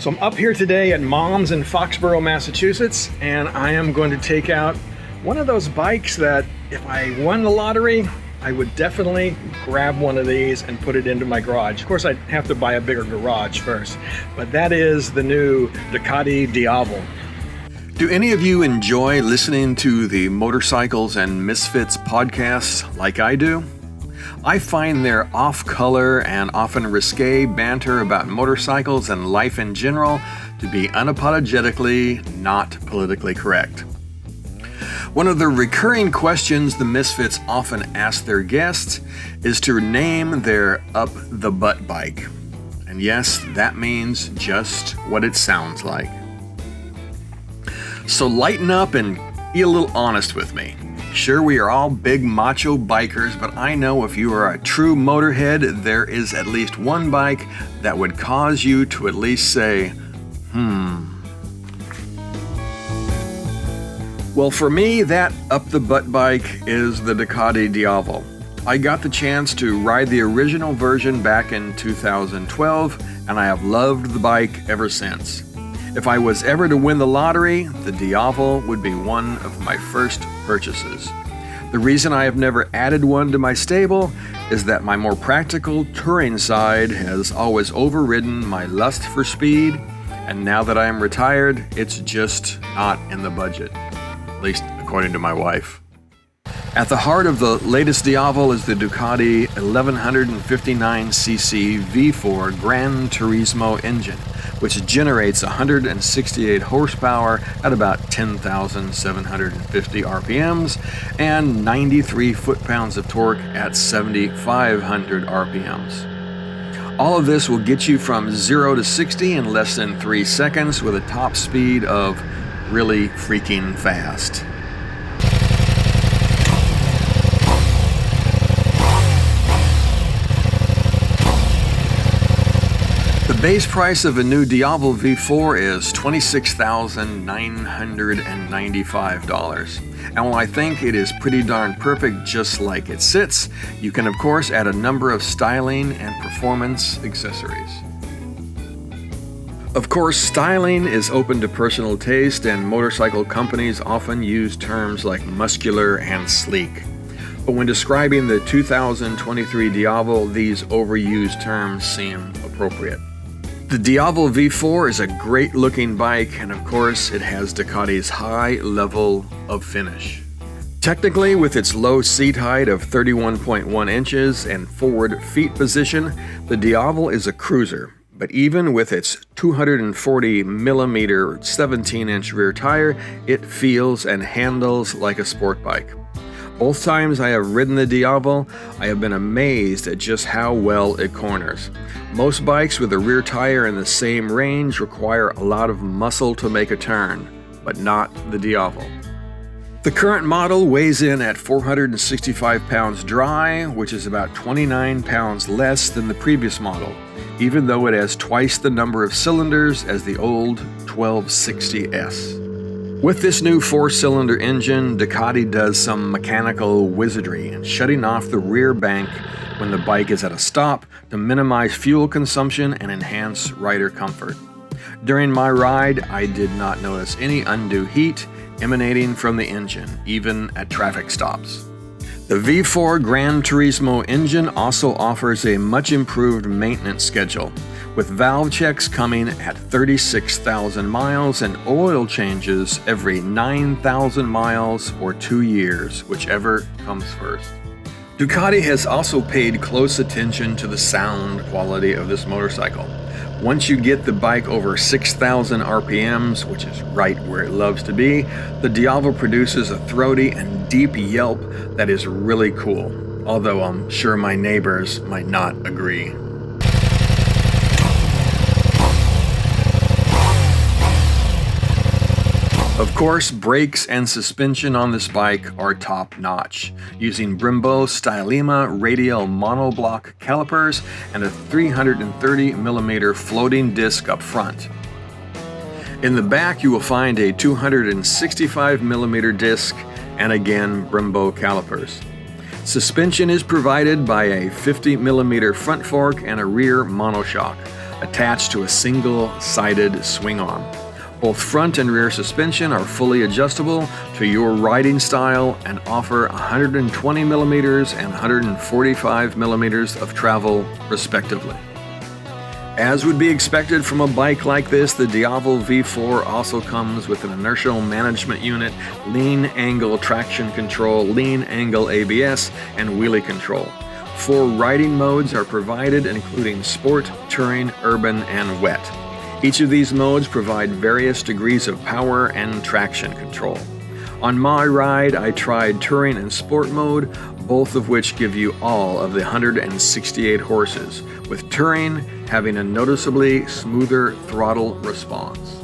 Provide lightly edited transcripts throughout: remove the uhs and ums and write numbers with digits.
So I'm up here today at Mom's in Foxborough, Massachusetts, and I am going to take out one of those bikes that if I won the lottery, I would definitely grab one of these and put it into my garage. Of course, I'd have to buy a bigger garage first, but that is the new Ducati Diavel. Do any of you enjoy listening to the Motorcycles and Misfits podcasts like I do? I find their off-color and often risque banter about motorcycles and life in general to be unapologetically not politically correct. One of the recurring questions the Misfits often ask their guests is to name their up-the-butt bike. And yes, that means just what it sounds like. So lighten up and be a little honest with me. Sure, we are all big macho bikers, but I know if you are a true motorhead, there is at least one bike that would cause you to at least say, Well, for me, that up-the-butt bike is the Ducati Diavel. I got the chance to ride the original version back in 2012, and I have loved the bike ever since. If I was ever to win the lottery, the Diavel would be one of my first purchases. The reason I have never added one to my stable is that my more practical touring side has always overridden my lust for speed, and now that I am retired, it's just not in the budget, at least according to my wife. At the heart of the latest Diavel is the Ducati 1159cc V4 Granturismo engine, which generates 168 horsepower at about 10,750 RPMs and 93 foot-pounds of torque at 7,500 RPMs. All of this will get you from 0 to 60 in less than 3 seconds with a top speed of really freaking fast. The base price of a new Diavel V4 is $26,995. And while I think it is pretty darn perfect just like it sits, you can of course add a number of styling and performance accessories. Of course, styling is open to personal taste, and motorcycle companies often use terms like muscular and sleek. But when describing the 2023 Diavel, these overused terms seem appropriate. The Diavel V4 is a great looking bike, and of course it has Ducati's high level of finish. Technically, with its low seat height of 31.1 inches and forward feet position, the Diavel is a cruiser. But even with its 240mm 17-inch rear tire, it feels and handles like a sport bike. Both times I have ridden the Diavel, I have been amazed at just how well it corners. Most bikes with a rear tire in the same range require a lot of muscle to make a turn, but not the Diavel. The current model weighs in at 465 pounds dry, which is about 29 pounds less than the previous model, even though it has twice the number of cylinders as the old 1260S. With this new 4-cylinder engine, Ducati does some mechanical wizardry in shutting off the rear bank when the bike is at a stop to minimize fuel consumption and enhance rider comfort. During my ride, I did not notice any undue heat emanating from the engine, even at traffic stops. The V4 Granturismo engine also offers a much improved maintenance schedule, with valve checks coming at 36,000 miles and oil changes every 9,000 miles or 2 years, whichever comes first. Ducati has also paid close attention to the sound quality of this motorcycle. Once you get the bike over 6,000 RPMs, which is right where it loves to be, the Diavel produces a throaty and deep yelp that is really cool, although I'm sure my neighbors might not agree. Of course, brakes and suspension on this bike are top-notch, using Brembo Stylema radial monoblock calipers and a 330mm floating disc up front. In the back, you will find a 265mm disc and again Brembo calipers. Suspension is provided by a 50mm front fork and a rear monoshock. attached to a single-sided swing arm. Both front and rear suspension are fully adjustable to your riding style and offer 120 millimeters and 145 millimeters of travel, respectively. As would be expected from a bike like this, the Diavel V4 also comes with an inertial management unit, lean angle traction control, lean angle ABS, and wheelie control. 4 riding modes are provided, including Sport, Touring, Urban, and Wet. Each of these modes provide various degrees of power and traction control. On my ride, I tried Touring and Sport mode, both of which give you all of the 168 horses, with Touring having a noticeably smoother throttle response.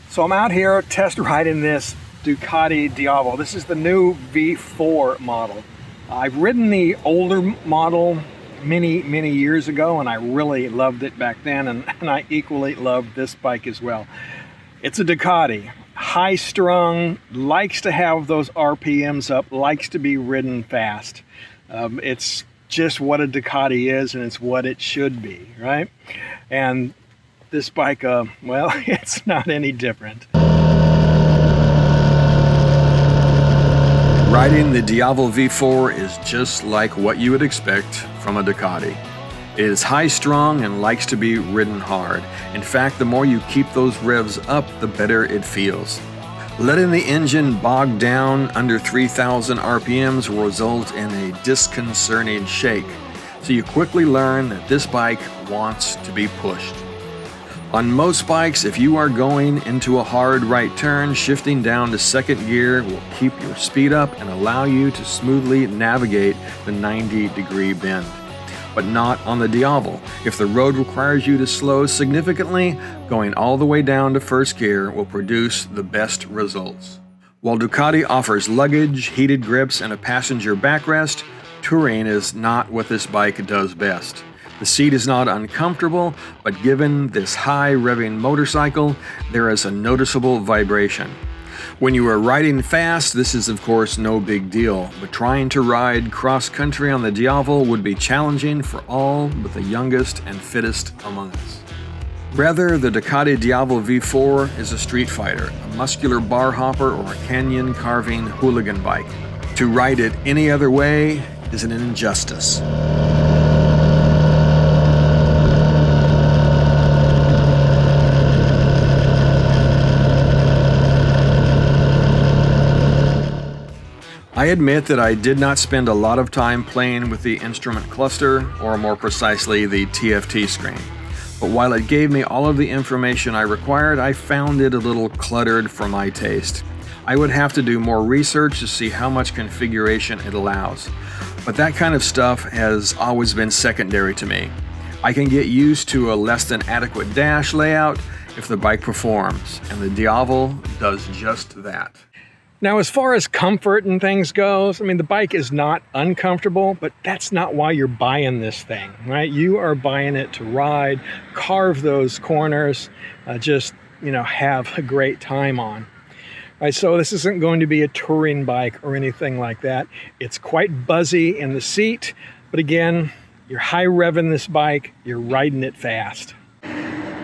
So I'm out here test riding this Ducati Diavel. This is the new V4 model. I've ridden the older model many years ago, and I really loved it back then, and I equally loved this bike as well. It's a Ducati, high strung, likes to have those RPMs up, likes to be ridden fast. It's just what a Ducati is, and it's what it should be, right? And this bike, well, it's not any different. Riding the Diavel V4 is just like what you would expect from a Ducati. It is high-strung and likes to be ridden hard. In fact, the more you keep those revs up, the better it feels. Letting the engine bog down under 3,000 RPMs will result in a disconcerting shake, so you quickly learn that this bike wants to be pushed. On most bikes, if you are going into a hard right turn, shifting down to second gear will keep your speed up and allow you to smoothly navigate the 90-degree bend. But not on the Diavel. If the road requires you to slow significantly, going all the way down to first gear will produce the best results. While Ducati offers luggage, heated grips, and a passenger backrest, touring is not what this bike does best. The seat is not uncomfortable, but given this high revving motorcycle, there is a noticeable vibration. When you are riding fast, this is of course no big deal, but trying to ride cross-country on the Diavel would be challenging for all but the youngest and fittest among us. Rather, the Ducati Diavel V4 is a street fighter, a muscular bar hopper, or a canyon carving hooligan bike. To ride it any other way is an injustice. I admit that I did not spend a lot of time playing with the instrument cluster, or more precisely the TFT screen. But while it gave me all of the information I required, I found it a little cluttered for my taste. I would have to do more research to see how much configuration it allows. But that kind of stuff has always been secondary to me. I can get used to a less than adequate dash layout if the bike performs, and the Diavel does just that. Now, as far as comfort and things goes, I mean, the bike is not uncomfortable, but that's not why you're buying this thing, right? You are buying it to ride, carve those corners, just, have a great time on. All right, so this isn't going to be a touring bike or anything like that. It's quite buzzy in the seat, but again, you're high revving this bike, you're riding it fast.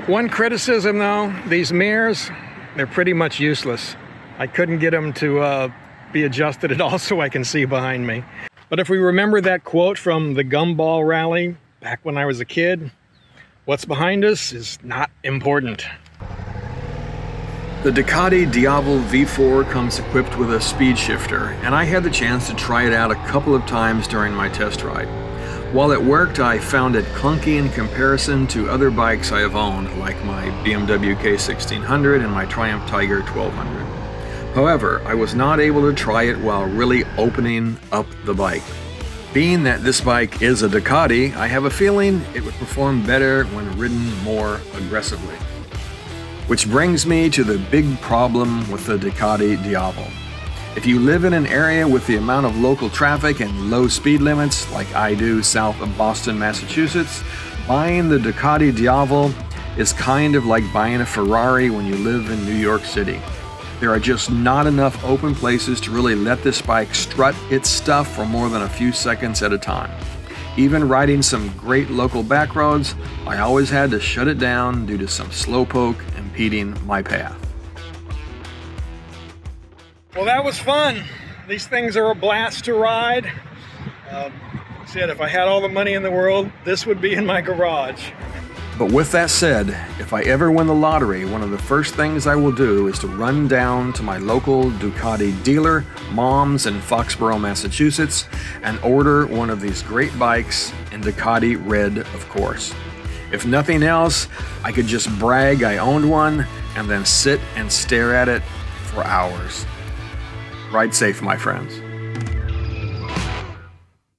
One criticism though, these mirrors, they're pretty much useless. I couldn't get them to be adjusted at all so I can see behind me. But if we remember that quote from the Gumball Rally back when I was a kid, what's behind us is not important. The Ducati Diavel V4 comes equipped with a speed shifter, and I had the chance to try it out a couple of times during my test ride. While it worked, I found it clunky in comparison to other bikes I have owned, like my BMW K1600 and my Triumph Tiger 1200. However, I was not able to try it while really opening up the bike. Being that this bike is a Ducati, I have a feeling it would perform better when ridden more aggressively. Which brings me to the big problem with the Ducati Diavel. If you live in an area with the amount of local traffic and low speed limits, like I do south of Boston, Massachusetts, buying the Ducati Diavel is kind of like buying a Ferrari when you live in New York City. There are just not enough open places to really let this bike strut its stuff for more than a few seconds at a time. Even riding some great local back roads, I always had to shut it down due to some slowpoke impeding my path. Well, that was fun. These things are a blast to ride. Said if I had all the money in the world, this would be in my garage. But with that said, if I ever win the lottery, one of the first things I will do is to run down to my local Ducati dealer, Mom's in Foxborough, Massachusetts, and order one of these great bikes in Ducati red, of course. If nothing else, I could just brag I owned one and then sit and stare at it for hours. Ride safe, my friends.